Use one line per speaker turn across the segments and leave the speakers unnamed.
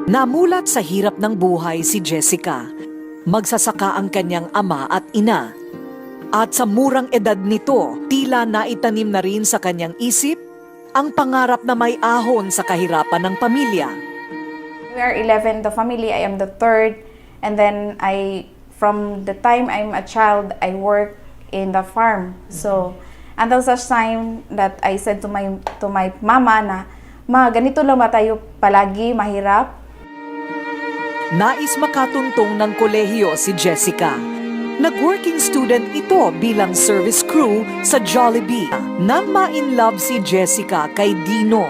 Namulat sa hirap ng buhay si Jessica. Magsasaka ang kanyang ama at ina. At sa murang edad nito, tila naitanim na rin sa kanyang isip ang pangarap na may ahon sa kahirapan ng pamilya.
We are 11 the family. I am the third. And then from the time I'm a child, I work in the farm. So until such time that I said to my mama na, "Ma, ganito lang ba tayo palagi mahirap?"
Nais makatuntong ng kolehiyo si Jessica. Nag-working student ito bilang service crew sa Jollibee. Nang ma-in-love si Jessica kay Dino,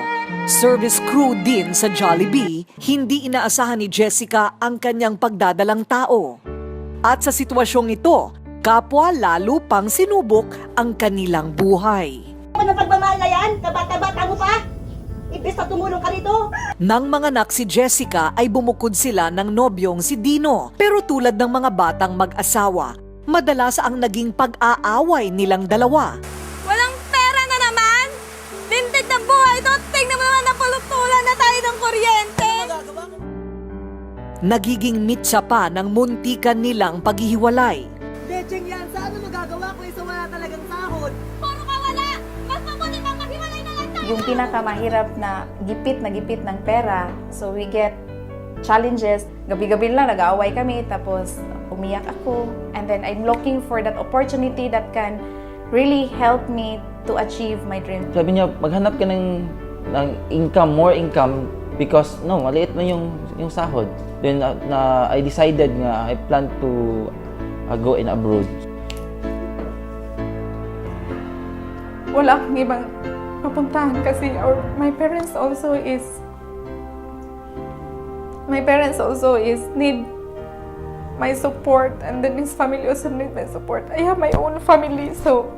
service crew din sa Jollibee, hindi inaasahan ni Jessica ang kanyang pagdadalang tao. At sa sitwasyong ito, kapwa lalo pang sinubok ang kanilang buhay.
Ano pagmamahal na yan? Kabata-bata mo pa? Imbis na tumulong ka rito.
Nang manganak si Jessica ay bumukod sila ng nobyong si Dino. Pero tulad ng mga batang mag-asawa, madalas ang naging pag-aaway nilang dalawa.
Walang pera na naman! Lintik ng buhay ito! Tingnan mo naman na pulutulan na tayo ng kuryente!
Nagiging mitsa pa ng muntikan nilang paghihiwalay.
Decheng yan, saan magagawa ko isa wala talagang sahod?
Puro ka wala! Mas mabuti pang maghiwalay na lang tayo!
Yung pinakamahirap na gipit ng pera. So we get challenges. Gabi-gabi lang nag-aaway kami, tapos umiyak ako. And then I'm looking for that opportunity that can really help me to achieve my dream.
Sabi niya, maghanap ka ng income, more income, because maliit na yung sahod. Then I decided nga, I plan to go in abroad.
Wala akong ibang papuntahan kasi my parents also is need my support, and then his family also need my support. I have my own family, so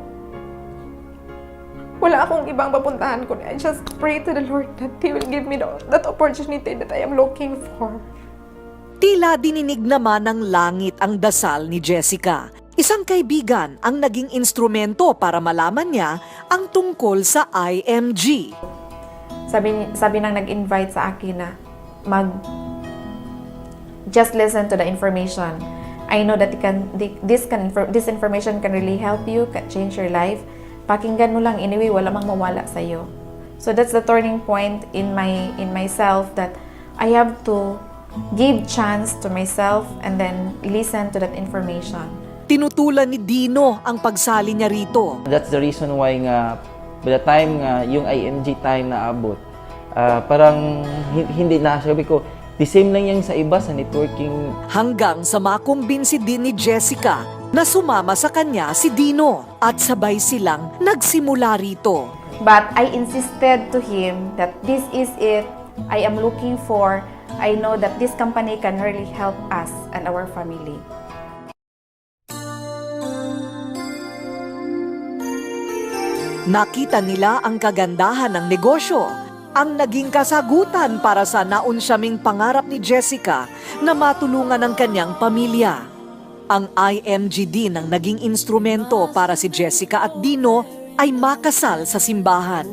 wala akong ibang papuntahan kundi I just pray to the Lord that He will give me that opportunity that I am looking for.
Tila dininig naman ng langit ang dasal ni Jessica. Isang kaibigan ang naging instrumento para malaman niya ang tungkol sa IMG.
Sabi nang nag-invite sa akin na just listen to the information. I know that this information can really help you, can change your life. Pakinggan mo lang, anyway, wala mang mawala sa iyo. So that's the turning point in myself, that I have to give chance to myself and then listen to that information.
Tinutulan ni Dino ang pagsali niya rito.
That's the reason why nga, by the time nga yung IMG time na abot, parang hindi na, sabi ko, the same lang yan sa iba, sa networking.
Hanggang sa makumbinsi din ni Jessica na sumama sa kanya si Dino at sabay silang nagsimula rito.
But I insisted to him that this is it I am looking for. I know that this company can really help us and our family.
Nakita nila ang kagandahan ng negosyo, ang naging kasagutan para sa naunsyaming pangarap ni Jessica na matulungan ang kanyang pamilya. Ang IMG din ang naging instrumento para si Jessica at Dino ay makasal sa simbahan.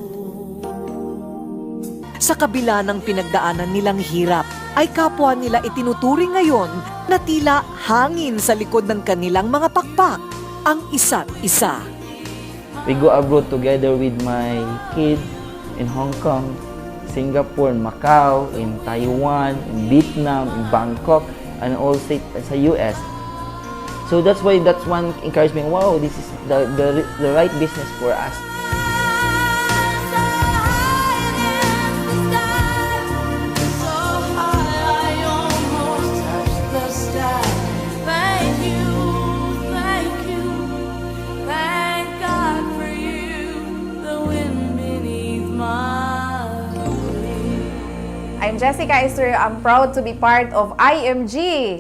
Sa kabila ng pinagdaanan nilang hirap, ay kapwa nila itinuturing ngayon na tila hangin sa likod ng kanilang mga pakpak, ang isa't isa.
We go abroad together with my kid in Hong Kong, Singapore, Macau, in Taiwan, in Vietnam, in Bangkok, and also sa US. So that's why that's one encouragement. Wow, this is the right business for us.
I'm Jessica Esther. I'm proud to be part of IMG.